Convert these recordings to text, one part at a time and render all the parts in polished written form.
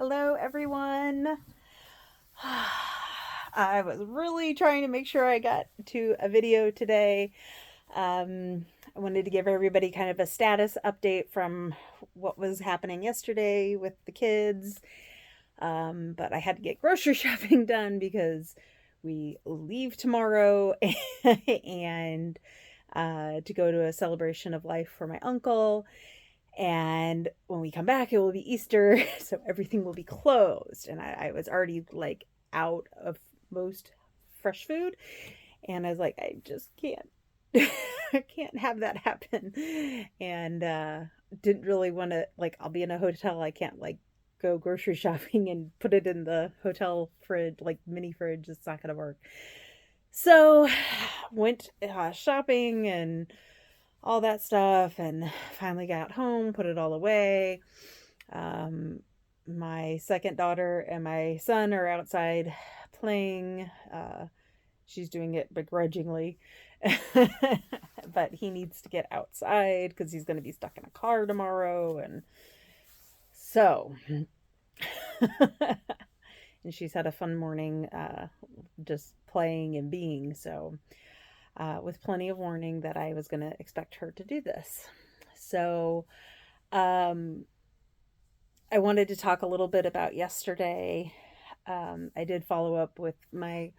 Hello, everyone. I was really trying to make sure I got to a video today. I wanted to give everybody kind of a status update from what was happening yesterday with the kids. But I had to get grocery shopping done because we leave tomorrow and to go to a celebration of life for my uncle. And when we come back, it will be Easter, so everything will be closed. And I was already like out of most fresh food, and I was like, I just can't, I can't have that happen. And didn't really want to like. I'll be in a hotel. I can't like go grocery shopping and put it in the hotel fridge, like mini fridge. It's not gonna work. So went shopping and all that stuff and finally got home, put it all away. Um, my second daughter and my son are outside playing. She's doing it begrudgingly, but he needs to get outside because he's going to be stuck in a car tomorrow. And so, and she's had a fun morning just playing and being. So, with plenty of warning that I was going to expect her to do this. So, um, I wanted to talk a little bit about yesterday. I did follow up with my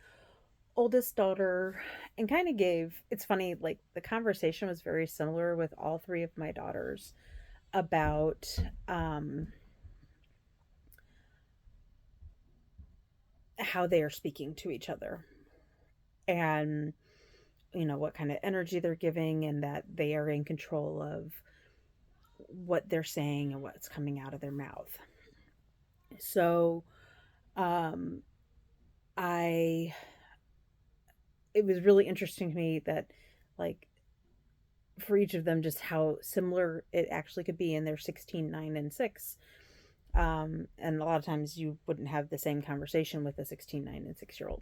oldest daughter and kind of gave, it's funny, like the conversation was very similar with all three of my daughters about how they are speaking to each other and, what kind of energy they're giving and that they are in control of what they're saying and what's coming out of their mouth. So, um, I it was really interesting to me that like for each of them just how similar it actually could be, and they're 16, 9, and 6. And a lot of times you wouldn't have the same conversation with a 16, 9, and 6 year old.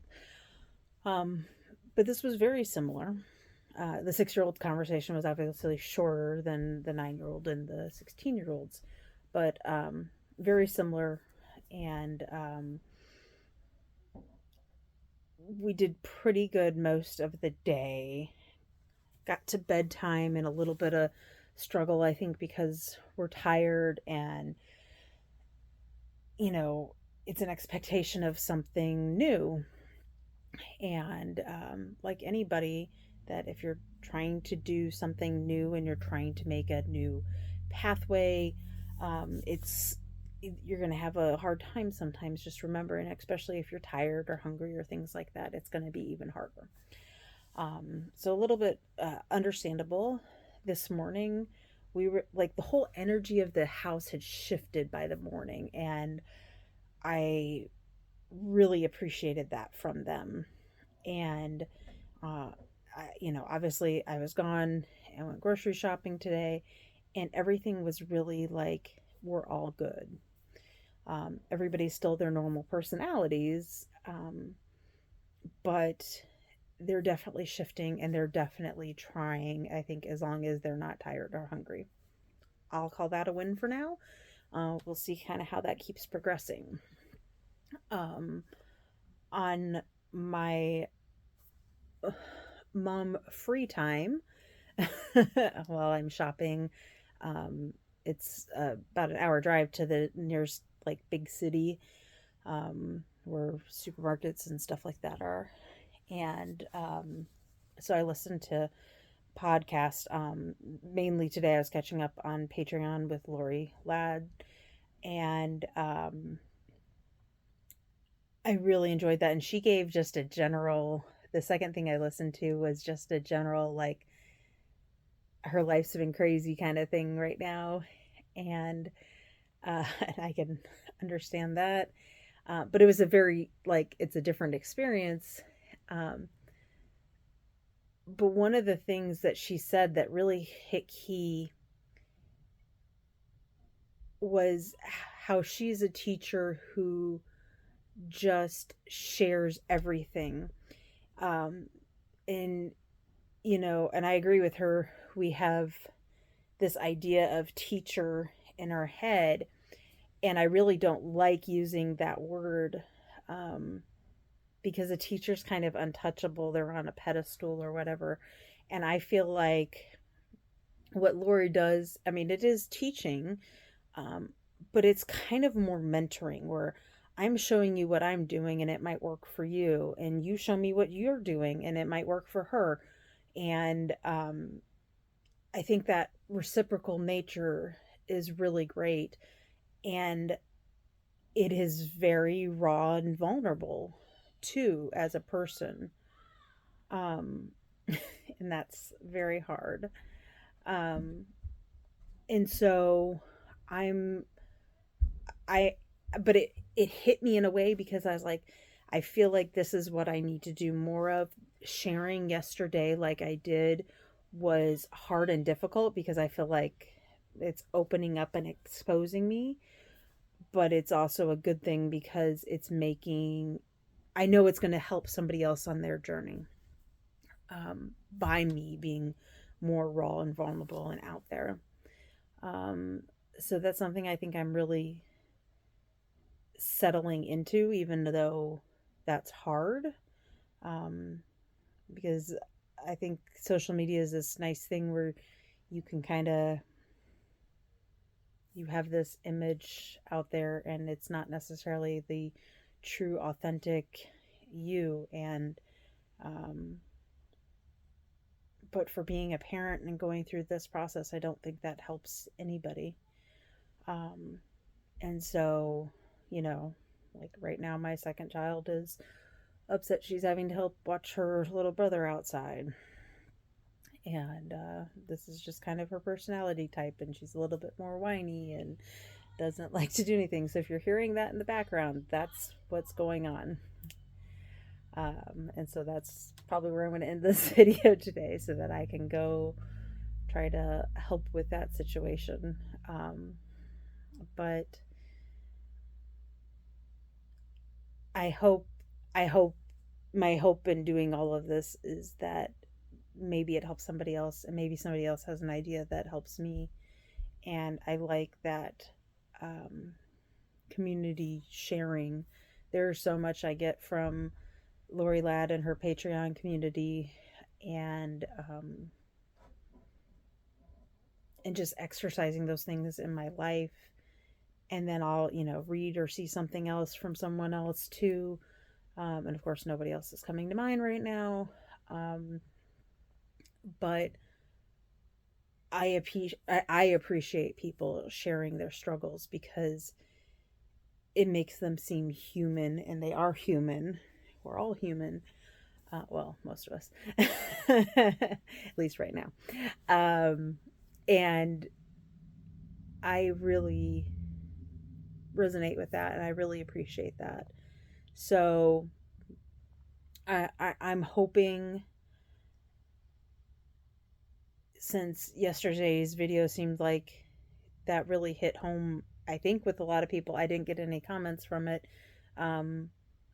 Um, but this was very similar. The 6 year old conversation was obviously shorter than the 9 year old and the 16 year olds, but very similar. And we did pretty good most of the day. Got to bedtime and a little bit of struggle, I think, because we're tired and, you know, it's an expectation of something new. And like anybody, that if you're trying to do something new and you're trying to make a new pathway, it's you're going to have a hard time sometimes. Just remember, and especially if you're tired or hungry or things like that, it's going to be even harder. So a little bit understandable. This morning, we were like the whole energy of the house had shifted by the morning, and I really appreciated that from them. And uh, obviously, I was gone. I went grocery shopping today, and everything was really like we're all good. Everybody's still their normal personalities, but they're definitely shifting and they're definitely trying, I think, as long as they're not tired or hungry. I'll call that a win for now. We'll see kind of how that keeps progressing. Um, on my mom free time, while I'm shopping, um, it's about an hour drive to the nearest like big city, where supermarkets and stuff like that are. And so I listened to podcast. Mainly today, I was catching up on Patreon with Lori Ladd, and I really enjoyed that. And she gave just a general. The second thing I listened to was just a general like her life's been crazy kind of thing right now, and and I can understand that. But it was a very like it's a different experience. Um, but one of the things that she said that really hit key was how she's a teacher who just shares everything. Um, and, and I agree with her. We have this idea of teacher in our head. And I really don't like using that word, um, because a teacher's kind of untouchable. They're on a pedestal or whatever. And I feel like what Lori does, I mean, it is teaching, um, but it's kind of more mentoring where I'm showing you what I'm doing and it might work for you, and you show me what you're doing and it might work for her. And I think that reciprocal nature is really great. And it is very raw and vulnerable too as a person. Um, and that's very hard. Um, and so I'm I but it hit me in a way because I was like, I feel like this is what I need to do more of. Sharing yesterday like I did was hard and difficult because I feel like it's opening up and exposing me, but it's also a good thing because it's making, I know it's going to help somebody else on their journey, by me being more raw and vulnerable and out there. Um, so that's something I think I'm really settling into, even though that's hard. Um, because I think social media is this nice thing where you can kind of, you have this image out there and it's not necessarily the true authentic you. And um, but for being a parent and going through this process, I don't think that helps anybody. um, and so, you know, like right now my second child is upset she's having to help watch her little brother outside. And this is just kind of her personality type, and she's a little bit more whiny and doesn't like to do anything. So if you're hearing that in the background, that's what's going on. And so that's probably where I'm going to end this video today so that I can go try to help with that situation. But I hope, I hope, my hope in doing all of this is that maybe it helps somebody else, and maybe somebody else has an idea that helps me. And I like that, um, community sharing. There's so much I get from Lori Ladd and her Patreon community, and and just exercising those things in my life. And then I'll, you know, read or see something else from someone else too. And of course, nobody else is coming to mind right now. Um, but I appreciate people sharing their struggles because it makes them seem human, and they are human. We're all human. Well, most of us, at least right now. Um, and I really resonate with that, and I really appreciate that. So I'm hoping, since yesterday's video seemed like that really hit home, I think, with a lot of people. I didn't get any comments from it, um,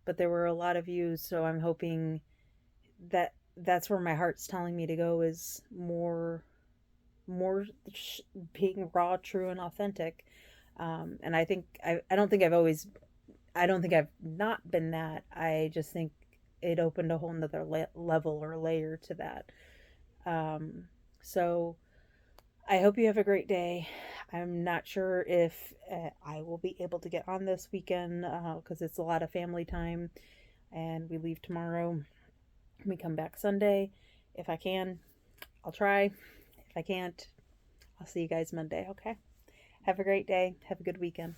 but there were a lot of views. So I'm hoping that that's where my heart's telling me to go, is more being raw, true, and authentic. And I don't think I've always, I don't think I've not been that. I just think it opened a whole nother level or layer to that. Um, so I hope you have a great day. I'm not sure if I will be able to get on this weekend because it's a lot of family time, and we leave tomorrow. We come back Sunday. If I can, I'll try. If I can't, I'll see you guys Monday, okay? Have a great day. Have a good weekend.